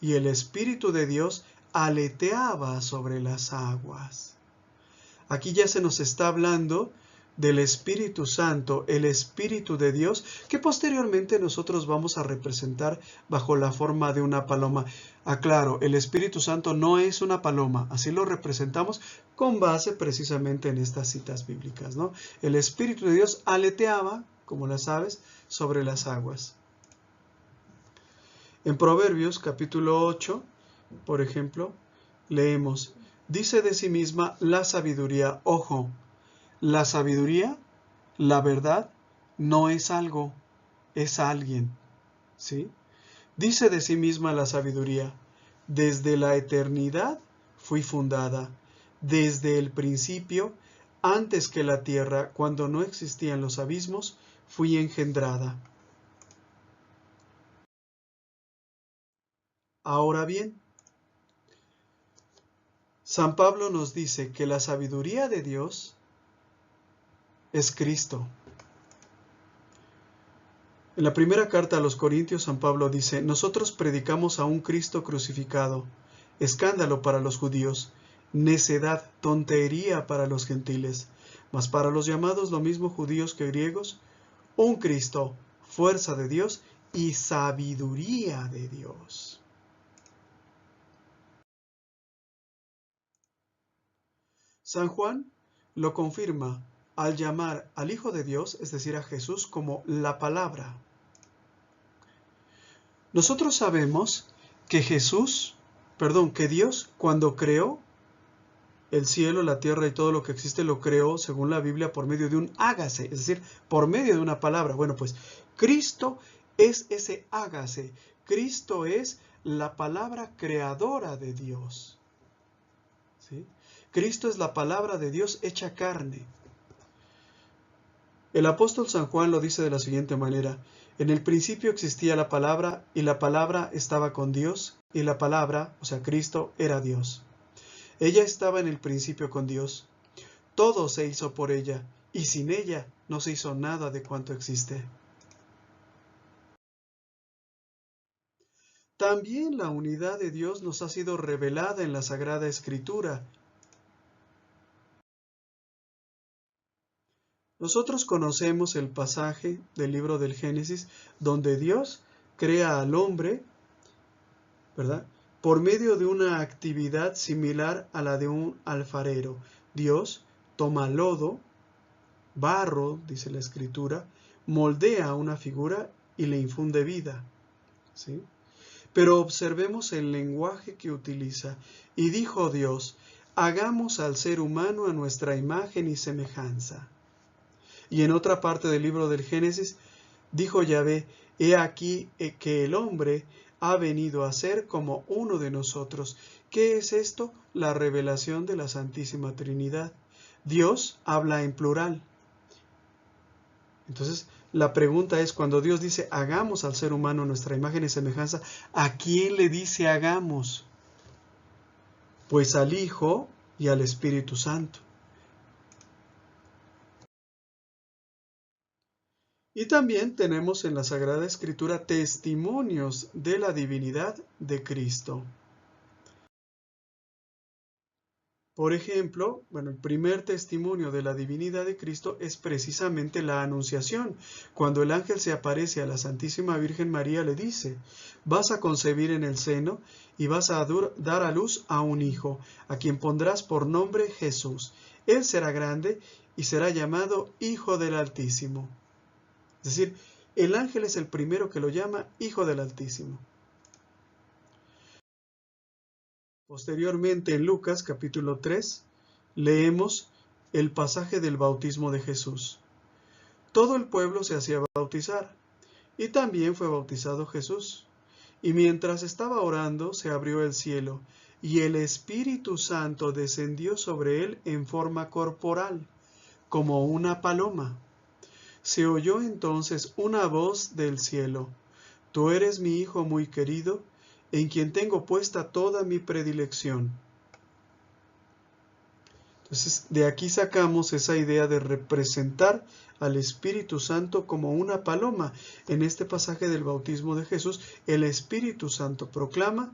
y el Espíritu de Dios aleteaba sobre las aguas. Aquí ya se nos está hablando del Espíritu Santo, el Espíritu de Dios, que posteriormente nosotros vamos a representar bajo la forma de una paloma. Aclaro, el Espíritu Santo no es una paloma, así lo representamos con base precisamente en estas citas bíblicas, ¿no? El Espíritu de Dios aleteaba, como las aves, sobre las aguas. En Proverbios capítulo 8, por ejemplo, leemos, dice de sí misma la sabiduría, ojo, la sabiduría, la verdad, no es algo, es alguien, ¿sí? Dice de sí misma la sabiduría, desde la eternidad fui fundada, desde el principio, antes que la tierra, cuando no existían los abismos, fui engendrada. Ahora bien, San Pablo nos dice que la sabiduría de Dios es Cristo. En la primera carta a los Corintios, San Pablo dice, nosotros predicamos a un Cristo crucificado, escándalo para los judíos, necedad, tontería para los gentiles, mas para los llamados lo mismo judíos que griegos, un Cristo, fuerza de Dios y sabiduría de Dios. San Juan lo confirma al llamar al Hijo de Dios, es decir, a Jesús, como la palabra. Nosotros sabemos que que Dios, cuando creó el cielo, la tierra y todo lo que existe, lo creó, según la Biblia, por medio de un hágase, es decir, por medio de una palabra. Bueno, pues Cristo es ese hágase. Cristo es la palabra creadora de Dios. ¿Sí? Cristo es la palabra de Dios hecha carne. El apóstol San Juan lo dice de la siguiente manera, en el principio existía la palabra y la palabra estaba con Dios y la palabra, o sea, Cristo, era Dios. Ella estaba en el principio con Dios. Todo se hizo por ella y sin ella no se hizo nada de cuanto existe. También la unidad de Dios nos ha sido revelada en la Sagrada Escritura. Nosotros conocemos el pasaje del libro del Génesis donde Dios crea al hombre, ¿verdad?, por medio de una actividad similar a la de un alfarero. Dios toma lodo, barro, dice la Escritura, moldea una figura y le infunde vida, ¿sí? Pero observemos el lenguaje que utiliza. Y dijo Dios, hagamos al ser humano a nuestra imagen y semejanza. Y en otra parte del libro del Génesis, dijo Yahvé, he aquí que el hombre ha venido a ser como uno de nosotros. ¿Qué es esto? La revelación de la Santísima Trinidad. Dios habla en plural. Entonces, la pregunta es, cuando Dios dice, hagamos al ser humano nuestra imagen y semejanza, ¿a quién le dice hagamos? Pues al Hijo y al Espíritu Santo. Y también tenemos en la Sagrada Escritura testimonios de la divinidad de Cristo. Por ejemplo, el primer testimonio de la divinidad de Cristo es precisamente la Anunciación. Cuando el ángel se aparece a la Santísima Virgen María, le dice, vas a concebir en el seno y vas a dar a luz a un hijo, a quien pondrás por nombre Jesús. Él será grande y será llamado Hijo del Altísimo. Es decir, el ángel es el primero que lo llama Hijo del Altísimo. Posteriormente en Lucas capítulo 3 leemos el pasaje del bautismo de Jesús. Todo el pueblo se hacía bautizar, y también fue bautizado Jesús. Y mientras estaba orando, se abrió el cielo, y el Espíritu Santo descendió sobre él en forma corporal, como una paloma. Se oyó entonces una voz del cielo: Tú eres mi Hijo muy querido, en quien tengo puesta toda mi predilección. Entonces, de aquí sacamos esa idea de representar al Espíritu Santo como una paloma. En este pasaje del bautismo de Jesús, el Espíritu Santo proclama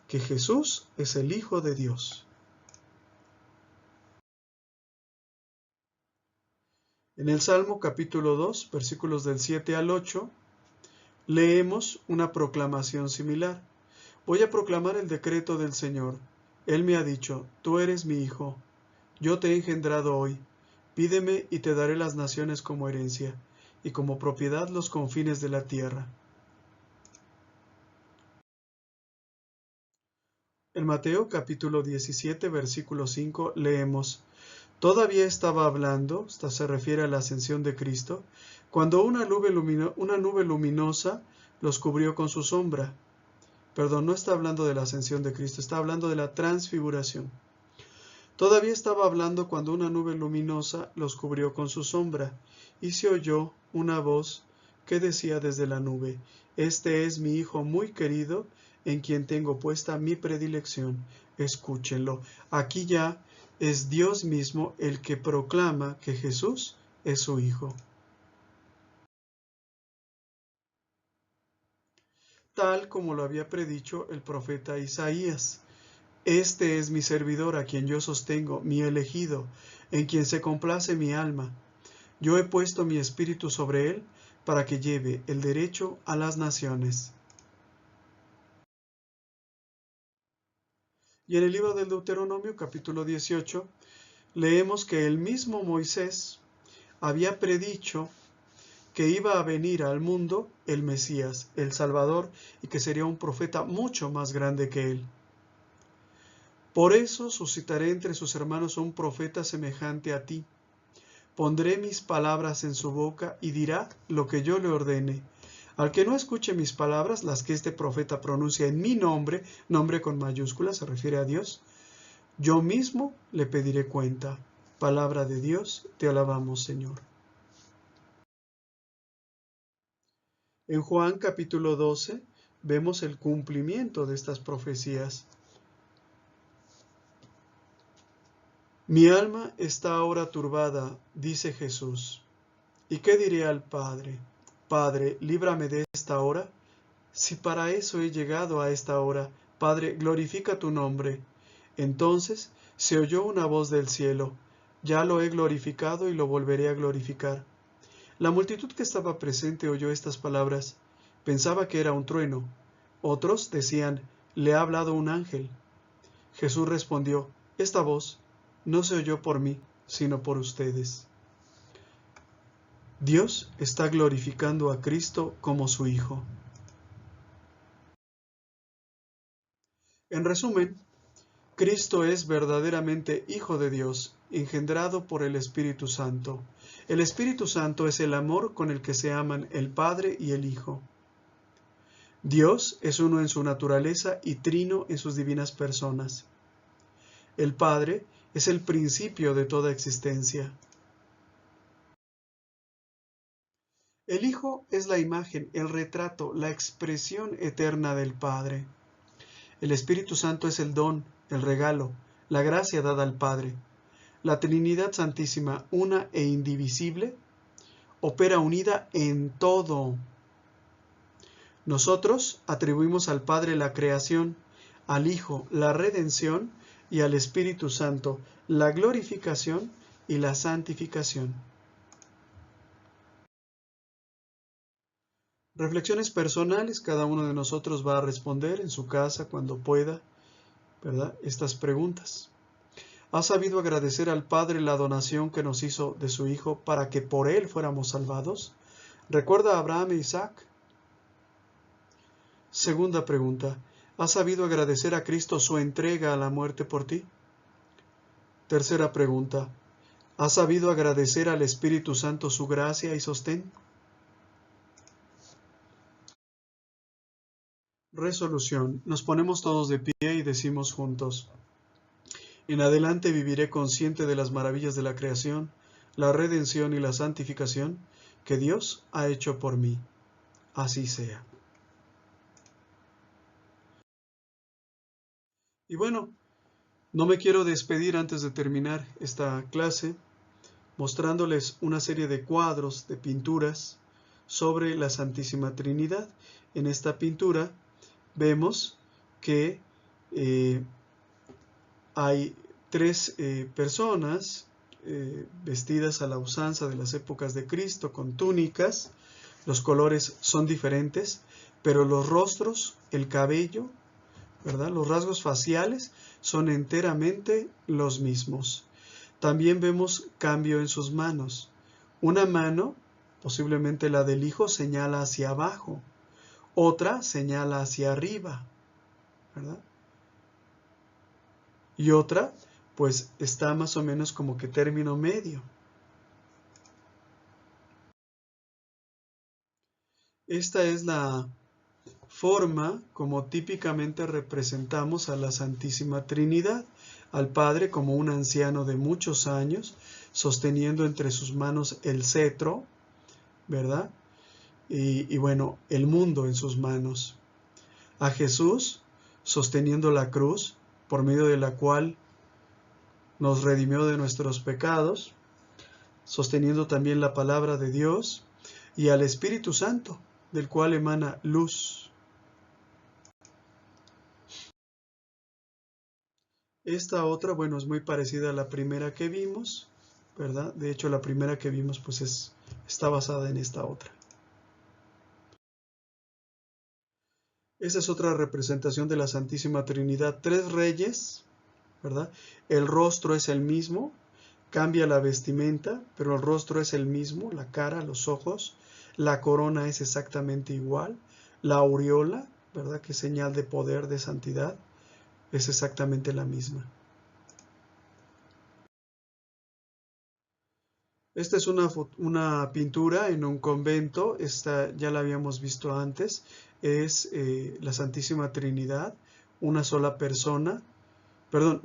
que Jesús es el Hijo de Dios. En el Salmo capítulo 2, versículos del 7 al 8, leemos una proclamación similar. Voy a proclamar el decreto del Señor. Él me ha dicho: Tú eres mi Hijo, yo te he engendrado hoy. Pídeme y te daré las naciones como herencia, y como propiedad los confines de la tierra. En Mateo capítulo 17, versículo 5, leemos: Todavía estaba hablando, esta se refiere a la ascensión de Cristo, cuando una nube luminosa los cubrió con su sombra. Perdón, no está hablando de la ascensión de Cristo, está hablando de la transfiguración. Todavía estaba hablando cuando una nube luminosa los cubrió con su sombra, y se oyó una voz que decía desde la nube: Este es mi Hijo muy querido, en quien tengo puesta mi predilección. Escúchenlo. Aquí ya es Dios mismo el que proclama que Jesús es su Hijo. Tal como lo había predicho el profeta Isaías: Este es mi servidor a quien yo sostengo, mi elegido, en quien se complace mi alma. Yo he puesto mi espíritu sobre él para que lleve el derecho a las naciones. Y en el libro del Deuteronomio, capítulo 18, leemos que el mismo Moisés había predicho que iba a venir al mundo el Mesías, el Salvador, y que sería un profeta mucho más grande que él. Por eso suscitaré entre sus hermanos un profeta semejante a ti. Pondré mis palabras en su boca y dirá lo que yo le ordene. Al que no escuche mis palabras, las que este profeta pronuncia en mi nombre, nombre con mayúsculas, se refiere a Dios, yo mismo le pediré cuenta. Palabra de Dios, te alabamos, Señor. En Juan capítulo 12 vemos el cumplimiento de estas profecías. Mi alma está ahora turbada, dice Jesús. ¿Y qué diré al Padre? Padre, líbrame de esta hora. Si para eso he llegado a esta hora, Padre, glorifica tu nombre. Entonces se oyó una voz del cielo: Ya lo he glorificado y lo volveré a glorificar. La multitud que estaba presente oyó estas palabras. Pensaba que era un trueno. Otros decían: Le ha hablado un ángel. Jesús respondió: Esta voz no se oyó por mí, sino por ustedes. Dios está glorificando a Cristo como su Hijo. En resumen, Cristo es verdaderamente Hijo de Dios, engendrado por el Espíritu Santo. El Espíritu Santo es el amor con el que se aman el Padre y el Hijo. Dios es uno en su naturaleza y trino en sus divinas personas. El Padre es el principio de toda existencia. El Hijo es la imagen, el retrato, la expresión eterna del Padre. El Espíritu Santo es el don, el regalo, la gracia dada al Padre. La Trinidad Santísima, una e indivisible, opera unida en todo. Nosotros atribuimos al Padre la creación, al Hijo la redención y al Espíritu Santo la glorificación y la santificación. Reflexiones personales, cada uno de nosotros va a responder en su casa cuando pueda, ¿verdad?, estas preguntas. ¿Ha sabido agradecer al Padre la donación que nos hizo de su Hijo para que por Él fuéramos salvados? ¿Recuerda a Abraham e Isaac? Segunda pregunta. ¿Has sabido agradecer a Cristo su entrega a la muerte por ti? Tercera pregunta. ¿Has sabido agradecer al Espíritu Santo su gracia y sostén? Resolución. Nos ponemos todos de pie y decimos juntos: en adelante viviré consciente de las maravillas de la creación, la redención y la santificación que Dios ha hecho por mí. Así sea. Y bueno, no me quiero despedir antes de terminar esta clase mostrándoles una serie de cuadros, de pinturas sobre la Santísima Trinidad. En esta pintura vemos que hay tres personas vestidas a la usanza de las épocas de Cristo con túnicas. Los colores son diferentes, pero los rostros, el cabello, ¿verdad?, los rasgos faciales son enteramente los mismos. También vemos cambio en sus manos. Una mano, posiblemente la del Hijo, señala hacia abajo. Otra señala hacia arriba, ¿verdad? Y otra, pues está más o menos como que término medio. Esta es la forma como típicamente representamos a la Santísima Trinidad, al Padre como un anciano de muchos años, sosteniendo entre sus manos el cetro, ¿verdad? Y bueno, el mundo en sus manos. A Jesús sosteniendo la cruz, por medio de la cual nos redimió de nuestros pecados, sosteniendo también la palabra de Dios, y al Espíritu Santo, del cual emana luz. Esta otra, bueno, es muy parecida a la primera que vimos, ¿verdad? De hecho, la primera que vimos pues está basada en esta otra. Esta es otra representación de la Santísima Trinidad. Tres reyes, ¿verdad? El rostro es el mismo, cambia la vestimenta, pero el rostro es el mismo, la cara, los ojos, la corona es exactamente igual, la aureola, ¿verdad?, que es señal de poder, de santidad, es exactamente la misma. Esta es una pintura en un convento, esta ya la habíamos visto antes, es la Santísima Trinidad, una sola persona, perdón,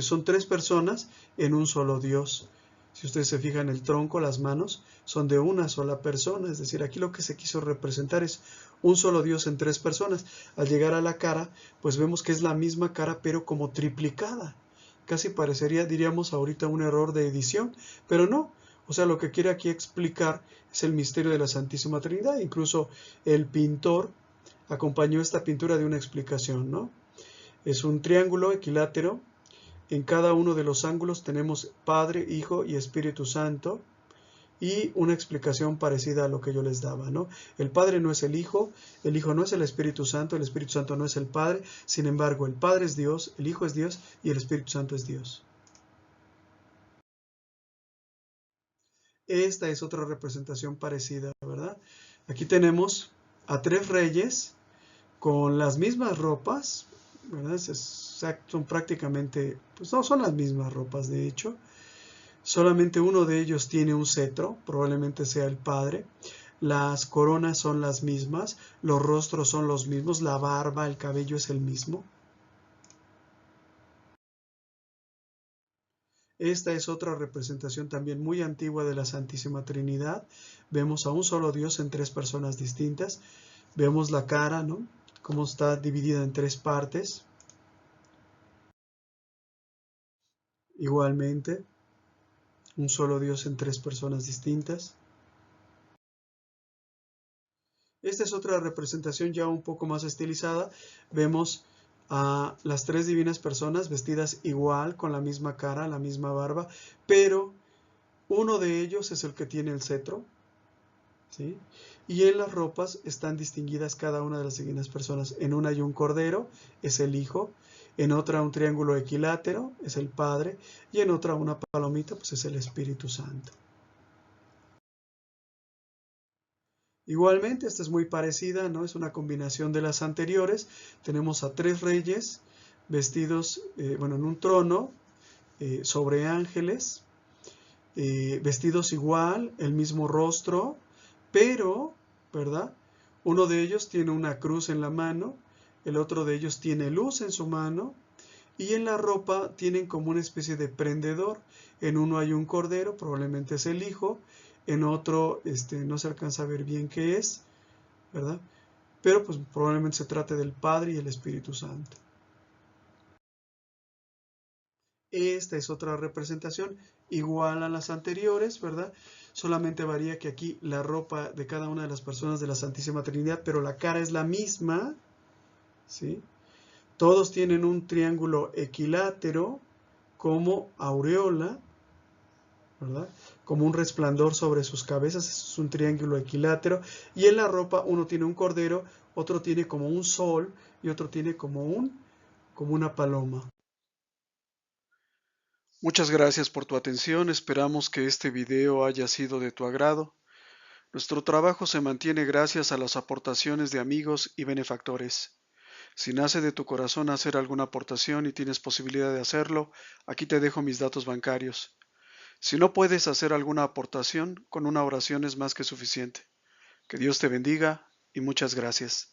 son tres personas en un solo Dios. Si ustedes se fijan, el tronco, las manos, son de una sola persona, es decir, aquí lo que se quiso representar es un solo Dios en tres personas. Al llegar a la cara, pues vemos que es la misma cara, pero como triplicada. Casi parecería, diríamos ahorita, un error de edición, pero no. O sea, lo que quiere aquí explicar es el misterio de la Santísima Trinidad. Incluso el pintor acompañó esta pintura de una explicación, ¿no? Es un triángulo equilátero. En cada uno de los ángulos tenemos Padre, Hijo y Espíritu Santo, y una explicación parecida a lo que yo les daba, ¿no? El Padre no es el Hijo no es el Espíritu Santo no es el Padre. Sin embargo, el Padre es Dios, el Hijo es Dios y el Espíritu Santo es Dios. Esta es otra representación parecida, ¿verdad? Aquí tenemos a tres reyes con las mismas ropas, ¿verdad? Son prácticamente, pues no son las mismas ropas, de hecho. Solamente uno de ellos tiene un cetro, probablemente sea el Padre. Las coronas son las mismas, los rostros son los mismos, la barba, el cabello es el mismo. Esta es otra representación también muy antigua de la Santísima Trinidad. Vemos a un solo Dios en tres personas distintas. Vemos la cara, ¿no?, cómo está dividida en tres partes. Igualmente, un solo Dios en tres personas distintas. Esta es otra representación ya un poco más estilizada. Vemos a las tres divinas personas vestidas igual, con la misma cara, la misma barba, pero uno de ellos es el que tiene el cetro, ¿sí? Y en las ropas están distinguidas cada una de las divinas personas. En una hay un cordero, es el Hijo. En otra un triángulo equilátero, es el Padre, y en otra una palomita, pues es el Espíritu Santo. Igualmente, esta es muy parecida, ¿no? Es una combinación de las anteriores. Tenemos a 3 reyes vestidos, en un trono, sobre ángeles, vestidos igual, el mismo rostro, pero, ¿verdad? Uno de ellos tiene una cruz en la mano, el otro de ellos tiene luz en su mano, y en la ropa tienen como una especie de prendedor. En uno hay un cordero, probablemente es el hijo, en otro no se alcanza a ver bien qué es, ¿verdad? Pero pues probablemente se trate del Padre y el Espíritu Santo. Esta es otra representación igual a las anteriores, ¿verdad? Solamente varía que aquí la ropa de cada una de las personas de la Santísima Trinidad, pero la cara es la misma, ¿sí? Todos tienen un triángulo equilátero como aureola, ¿verdad? Como un resplandor sobre sus cabezas, es un triángulo equilátero. Y en la ropa uno tiene un cordero, otro tiene como un sol y otro tiene como una paloma. Muchas gracias por tu atención, esperamos que este video haya sido de tu agrado. Nuestro trabajo se mantiene gracias a las aportaciones de amigos y benefactores. Si nace de tu corazón hacer alguna aportación y tienes posibilidad de hacerlo, aquí te dejo mis datos bancarios. Si no puedes hacer alguna aportación, con una oración es más que suficiente. Que Dios te bendiga y muchas gracias.